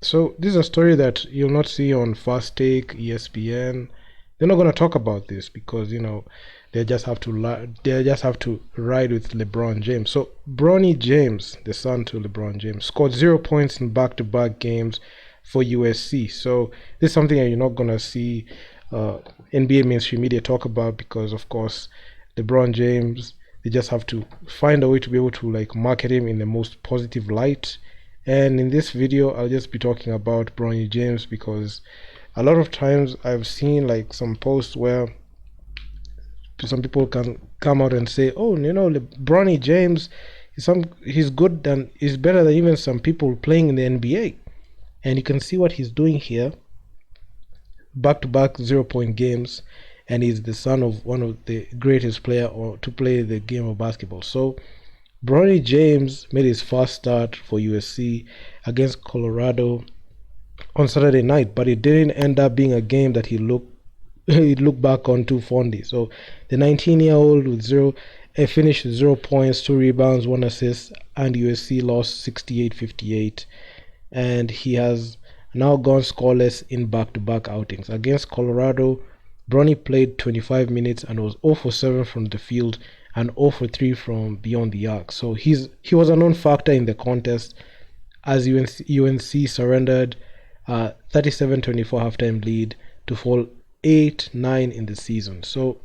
So this is a story that you'll not see on Fast Take, ESPN. They're not going to talk about this because they just have to ride with LeBron James. So Bronny James, the son to LeBron James, scored 0 points in back-to-back games for USC. So this is something that you're not going to see NBA mainstream media talk about because, of course, LeBron James. They just have to find a way to be able to like market him in the most positive light. And in this video, I'll just be talking about Bronny James because a lot of times I've seen like some posts where some people can come out and say, "Oh, Bronny James, he's good and he's better than even some people playing in the NBA." And you can see what he's doing here: back-to-back 0 point games, and he's the son of one of the greatest player or to play the game of basketball. So Bronny James made his first start for USC against Colorado on Saturday night, but it didn't end up being a game that he looked back on too fondly. So the 19-year-old with finished with 0 points, 2 rebounds, 1 assist, and USC lost 68-58, and he has now gone scoreless in back-to-back outings. Against Colorado, Bronny played 25 minutes and was 0 for 7 from the field and 0 for 3 from beyond the arc. So he was a known factor in the contest as UNC surrendered 37-24 halftime lead to fall 8-9 in the season. So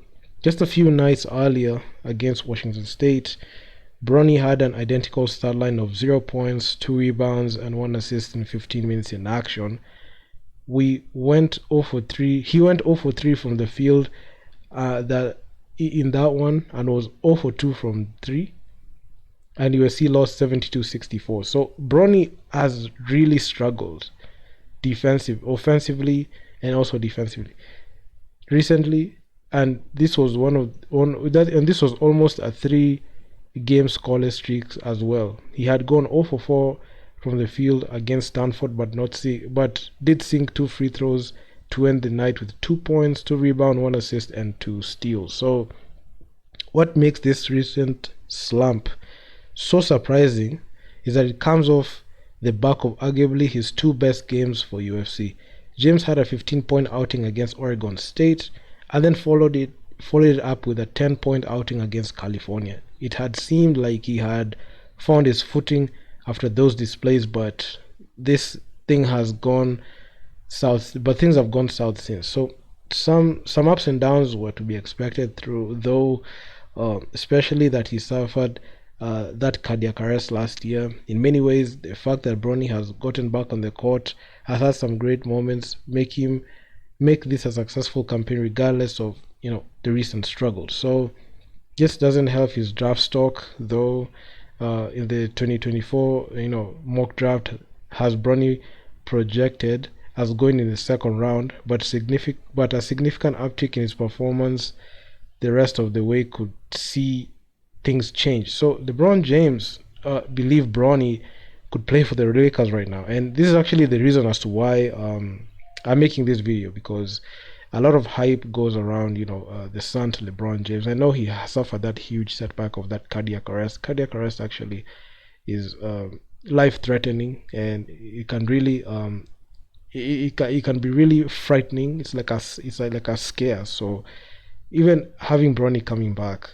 just a few nights earlier against Washington State, Bronny had an identical stat line of 0 points, 2 rebounds, and 1 assist in 15 minutes in action. We went 0 for 3. He went 0 for 3 from the field that in that one and was 0 for 2 from 3. And USC lost 72-64. So Bronny has really struggled offensively, and also defensively recently. And this was this was almost a 3 game scoreless streak as well. He had gone 0 for 4 from the field against Stanford, but did sink 2 free throws to end the night with 2 points, 2 rebounds, 1 assist, and 2 steals. So, what makes this recent slump so surprising is that it comes off the back of arguably his 2 best games for UFC. James had a 15-point outing against Oregon State and then followed it up with a 10-point outing against California. It had seemed like he had found his footing after those displays, but this thing has gone south. But things have gone south since. So some ups and downs were to be expected through, though, especially that he suffered that cardiac arrest last year. In many ways, the fact that Bronny has gotten back on the court has had some great moments, make this a successful campaign regardless of the recent struggles. So this doesn't help his draft stock, though. In the 2024 mock draft has Bronny projected as going in the second round, but a significant uptick in his performance the rest of the way could see things change. So LeBron James believe Bronny could play for the Lakers right now, and this is actually the reason as to why I'm making this video, because a lot of hype goes around, the son to LeBron James. I know he has suffered that huge setback of that cardiac arrest. Cardiac arrest actually is life-threatening, and it can really it can be really frightening. It's like a scare. So even having Bronny coming back,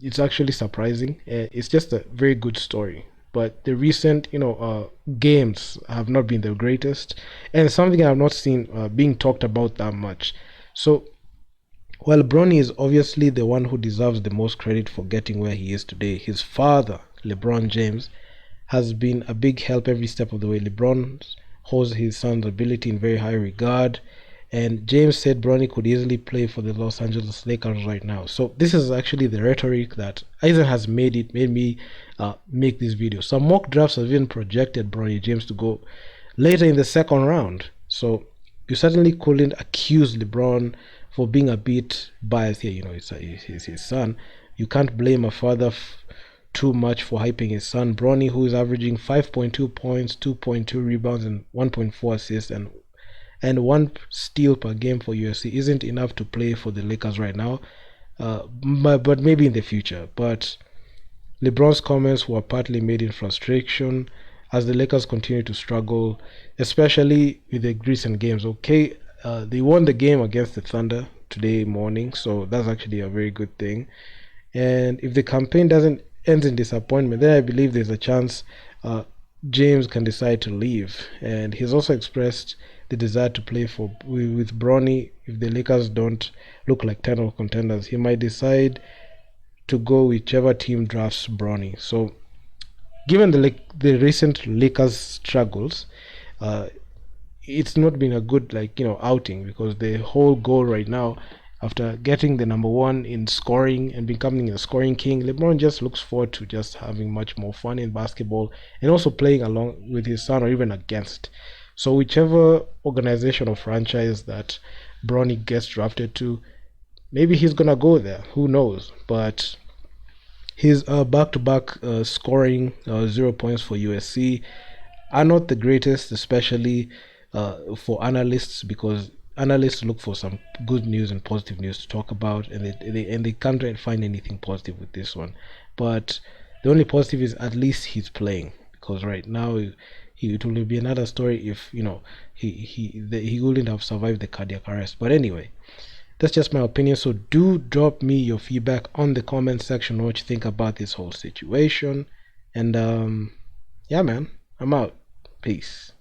it's actually surprising. It's just a very good story. But the recent, games have not been the greatest, and something I've not seen being talked about that much. So, while Bronny is obviously the one who deserves the most credit for getting where he is today, his father, LeBron James, has been a big help every step of the way. LeBron holds his son's ability in very high regard, and James said Bronny could easily play for the Los Angeles Lakers right now. So this is actually the rhetoric that Eisen has made me make this video. Some mock drafts have even projected Bronny James to go later in the second round. So you certainly couldn't accuse LeBron for being a bit biased here. It's his son. You can't blame a father too much for hyping his son. Bronny, who is averaging 5.2 points, 2.2 rebounds, and 1.4 assists, and 1 steal per game for USC, isn't enough to play for the Lakers right now, but maybe in the future. But LeBron's comments were partly made in frustration as the Lakers continue to struggle, especially with the recent games. Okay, they won the game against the Thunder today morning, so that's actually a very good thing. And if the campaign doesn't ends in disappointment, then I believe there's a chance uh, James can decide to leave. And he's also expressed the desire to play for with Bronny. If the Lakers don't look like title contenders, he might decide to go whichever team drafts Bronny. So, given the recent Lakers struggles, uh, it's not been a good outing, because the whole goal right now, after getting the number one in scoring and becoming a scoring king, LeBron just looks forward to just having much more fun in basketball and also playing along with his son or even against. So whichever organization or franchise that Bronny gets drafted to, maybe he's gonna go there. Who knows? But his back-to-back scoring 0 points for USC are not the greatest, especially for analysts, because analysts look for some good news and positive news to talk about, and they can't really find anything positive with this one. But the only positive is at least he's playing, because right now it will be another story if he wouldn't have survived the cardiac arrest. But anyway, that's just my opinion. So do drop me your feedback on the comment section, what you think about this whole situation. And yeah, man, I'm out. Peace.